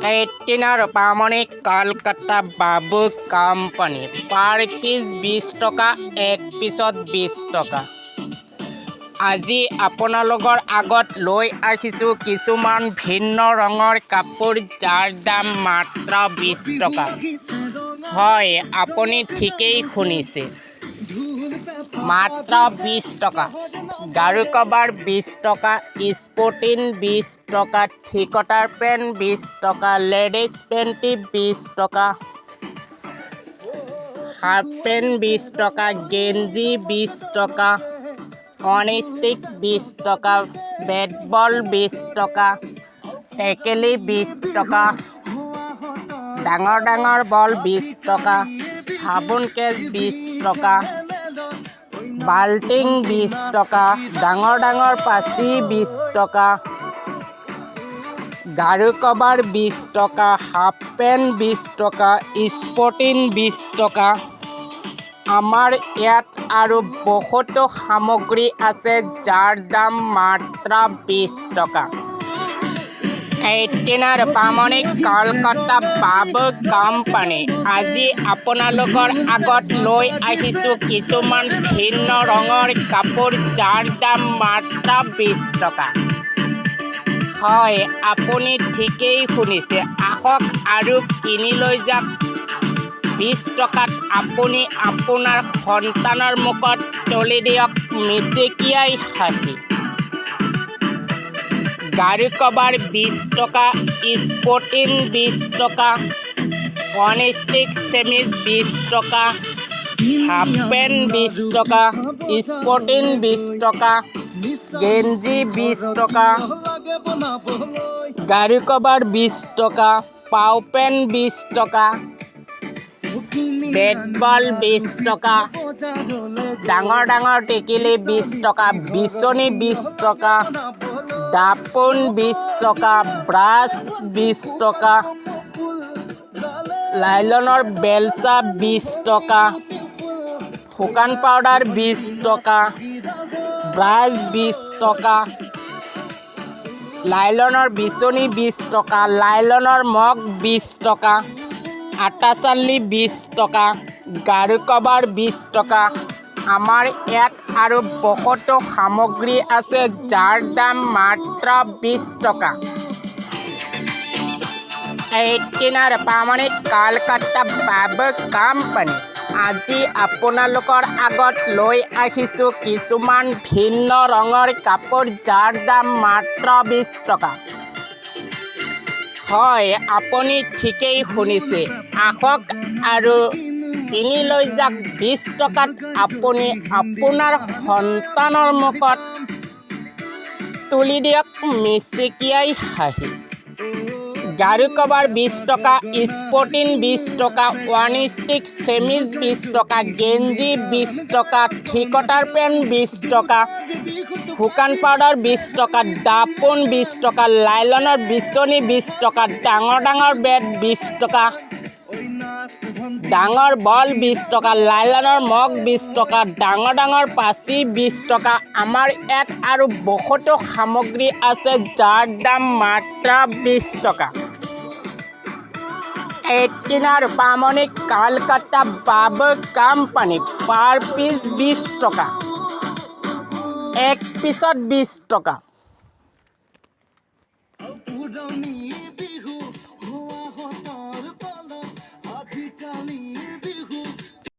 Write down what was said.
18 ৰূপামণি কলকাতা বাবু company পাৰ piece 20 টকা এক পিছত 20 টকা। আজি আপোনালোকৰ আগত লৈ আহিছোঁ কিছুমান ভিন্ন ৰঙৰ কাপোৰ যাৰ দাম মাত্ৰ 20 টকা। হয়, আপুনি ঠিকেই শুনিছে, মাত্ৰ 20 টকা। গাৰু কভাৰ 20 টকা, স্পৰ্টিং 20 টকা, থ্ৰী-কোৱাৰ্টাৰ পেণ্ট 20 টকা, লেডিজ পেণ্টি 20 টকা, হাফ পেণ্ট 20 টকা, গেঞ্জি 20 টকা, অন ষ্টিক 20 টকা, বেট বল 20 টকা, টেকেলি 20 টকা, ডাঙৰ ডাঙৰ বল 20 টকা, চাবোন কেছ 20 টকা, বাল্টিং 20 টকা, ডাঙৰ ডাঙৰ পাচি 20 টকা, গাৰু কভাৰ 20 টকা, হাফ পেণ্ট 20 টকা, স্পৰ্টিং 20 টকা। আমাৰ ইয়াত আৰু বহুতো সামগ্ৰী আছে যাৰ দাম মাত্ৰ 20 টকা। 18 ৰূপামণি কলকাতা বাবু কোম্পানী আজি আপোনালোকৰ আগত লৈ আহিছোঁ কিছুমান ভিন্ন ৰঙৰ কাপোৰ যাৰ দাম মাত্ৰ 20 টকা। হয়, আপুনি ঠিকেই শুনিছে, আহক আৰু কিনি লৈ যাওক। 20 টকাত আপুনি আপোনাৰ সন্তানৰ মুখত তুলি দিয়ক মিচিকিয়াই হাঁহি। গাৰু কভাৰ 20 টকা, স্পৰ্টিং 20 টকা, অন ষ্টিক চেমিজ 20 টকা, হাফ পেণ্ট 20 টকা, স্পৰ্টিং 20 টকা, গেঞ্জি 20 টকা, গাৰু কভাৰ 20 টকা, পাও পেণ্ট 20 টকা, বেট বল 20 টকা, ডাঙৰ ডাঙৰ টেকেলি 20 টকা, বিচনী 20 টকা, দাপোন 20 টকা, ব্ৰাছ 20 টকা, লাইলনৰ বেলচা 20 টকা, শুকান পাউডাৰ 20 টকা, ব্ৰাছ 20 টকা, লাইলনৰ বিচনী 20 টকা, লাইলনৰ মগ 20 টকা, আটা চাল্লি 20 টকা, গাৰু কভাৰ 20 টকা। আমাৰ ইয়াত আৰু বহুতো সামগ্ৰী আছে যাৰ দাম মাত্ৰ 20 টকা। 18 ৰূপামণি কলকাতা বাবু কোম্পানী আজি আপোনালোকৰ আগত লৈ আহিছোঁ কিছুমান ভিন্ন ৰঙৰ কাপোৰ যাৰ দাম মাত্ৰ 20 টকা। হয়, আপুনি ঠিকেই শুনিছে, আহক আৰু কিনি লৈ যাওক। 20 টকাত আপুনি আপোনাৰ সন্তানৰ মুখত তুলি দিয়ক মিচিকিয়াই হাঁহি। গাৰু কভাৰ 20 টকা, স্পৰ্টিং 20 টকা, ওৱান ষ্টিক চেমিজ 20 টকা, গেঞ্জি 20 টকা, থ্ৰী-কোৱাৰ্টাৰ পেণ্ট 20 টকা, শুকান পাউডাৰ 20 টকা, দাপোন 20 টকা, লাইলনৰ বিচনী 20 টকা, ডাঙৰ ডাঙৰ বেট 20 টকা, ডাঙৰ বল 20 টকা, লাইলনৰ মগ 20 টকা, ডাঙৰ ডাঙৰ পাচি 20 টকা। আমাৰ ইয়াত আৰু বহুতো সামগ্ৰী আছে যাৰ দাম মাত্ৰ 20 টকা। 18 ৰূপামণি কলকাতা বাবু কোম্পানী পাৰ পিচ 20 টকা, এক পিছত 20 টকা।